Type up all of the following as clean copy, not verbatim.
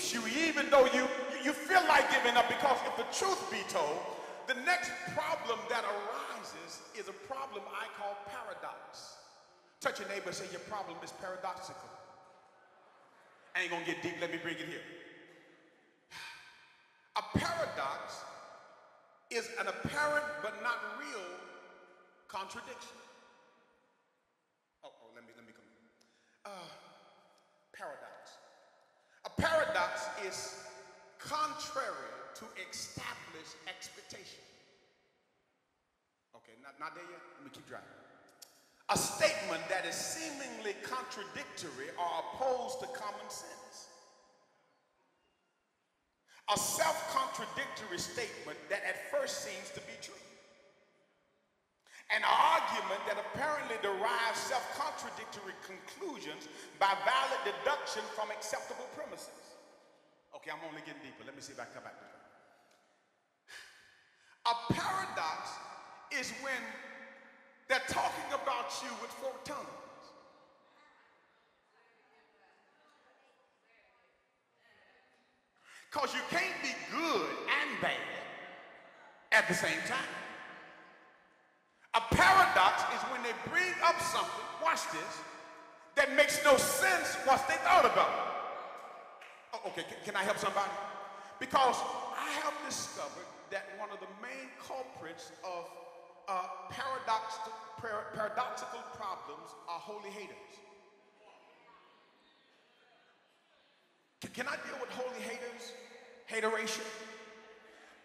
keeps you even though you feel like giving up, because if the truth be told, the next problem that arises is a problem I call paradox. Touch your neighbor and say, your problem is paradoxical. I ain't gonna get deep, let me bring it here. A paradox is an apparent but not real contradiction. Let me come. Paradox. A paradox is contrary to established expectation. Okay, not there yet? Let me keep driving. A statement that is seemingly contradictory or opposed to common sense. A self-contradictory statement that at first seems to be true. An argument that apparently derives self-contradictory conclusions by valid deduction from acceptable premises. Okay, I'm only getting deeper. Let me see if I can come back to that. A paradox is when they're talking about you with forked tongues. Because you can't be good and bad at the same time. A paradox is when they bring up something, watch this, that makes no sense once they thought about it. Oh, okay, can I help somebody? Because I have discovered that one of the main culprits of paradoxical problems are holy haters. Can I deal with holy haters? Hateration?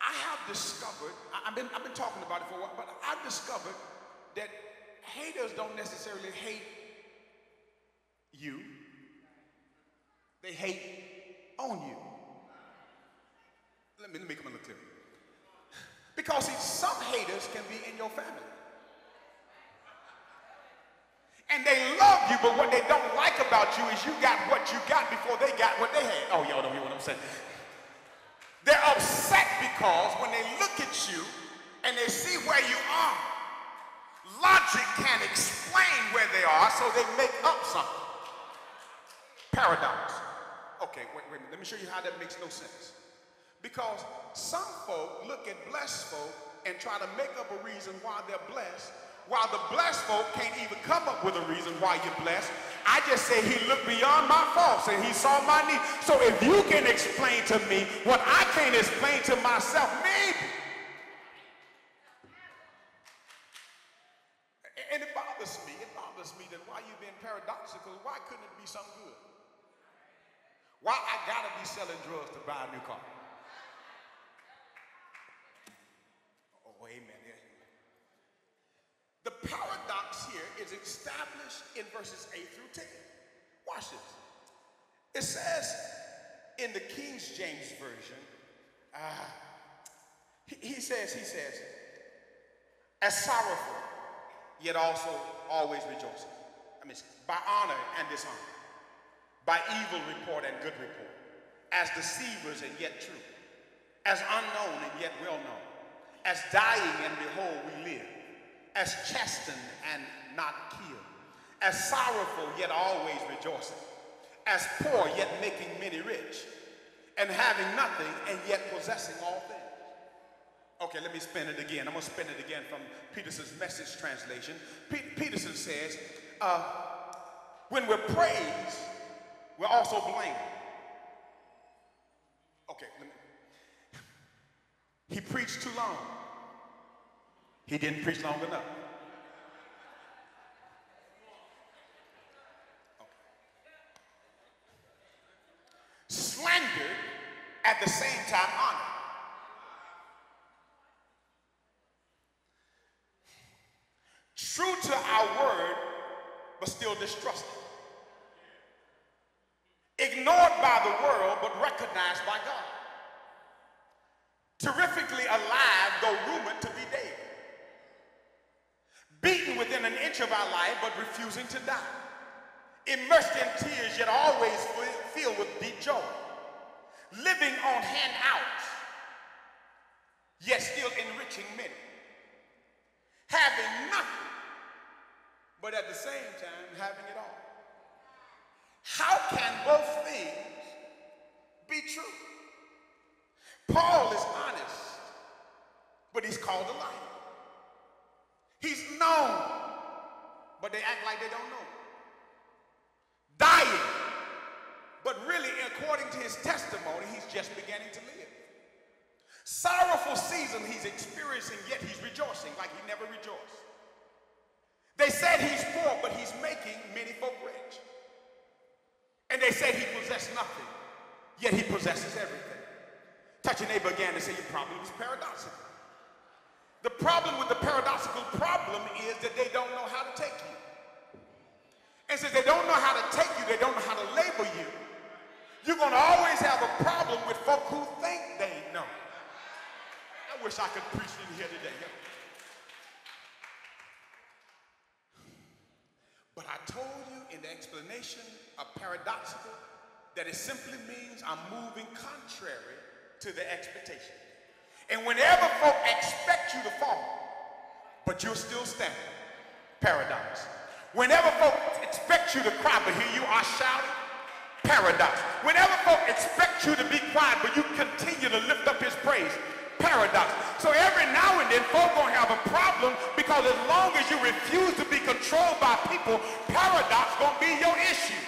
I have discovered, I've been talking about it for a while, but I've discovered that haters don't necessarily hate you. They hate on you. Let me come a little clearer. Because see, some haters can be in your family. And they love you, but what they don't like about you is you got what you got before they got what they had. Oh, y'all don't hear what I'm saying. They're upset because when they look at you and they see where you are, logic can't explain where they are, so they make up something. Paradox. Okay, wait a minute. Let me show you how that makes no sense. Because some folk look at blessed folk and try to make up a reason why they're blessed, while the blessed folk can't even come up with a reason why you're blessed. I just say he looked beyond my faults and he saw my need. So if you can explain to me what I can't explain to myself, maybe. And it bothers me that while you've been paradoxical, why couldn't it be something good? Why I gotta be selling drugs to buy a new car? Oh, amen. The paradox here is established in verses 8 through 10. Watch this. It says in the King James Version, he says, as sorrowful, yet also always rejoicing. I mean, by honor and dishonor, by evil report and good report, as deceivers and yet true, as unknown and yet well known, as dying and behold we live, as chastened and not killed, as sorrowful yet always rejoicing, as poor yet making many rich, and having nothing and yet possessing all things. Okay, let me spin it again. I'm going to spin it again from Peterson's Message translation. Peterson says, when we're praised, we're also blamed. Okay, he preached too long. He didn't preach long enough. Okay. Slandered, at the same time honored. True to our word, but still distrusted. Ignored by the world, but recognized by God. Terrifically alive, though rumored to be dead. Beaten within an inch of our life, but refusing to die. Immersed in tears, yet always filled with deep joy. Living on handouts, yet still enriching many. Having nothing, but at the same time having it all. How can both things be true? called a liar. He's known, but they act like they don't know. Dying, but really, according to his testimony, he's just beginning to live. Sorrowful season he's experiencing, yet he's rejoicing like he never rejoiced. They said he's poor, but he's making many folk rich. And they said he possessed nothing, yet he possesses everything. Touch your neighbor again and say your problem is paradoxical. The problem with the paradoxical problem is that they don't know how to take you. And since they don't know how to take you, they don't know how to label you, you're going to always have a problem with folk who think they know. I wish I could preach in here today. But I told you in the explanation of paradoxical that it simply means I'm moving contrary to the expectation. And whenever folk expect you to fall, but you're still standing, paradox. Whenever folk expect you to cry, but here you are shouting, paradox. Whenever folk expect you to be quiet, but you continue to lift up his praise, paradox. So every now and then, folk gonna have a problem because as long as you refuse to be controlled by people, paradox gonna be your issue.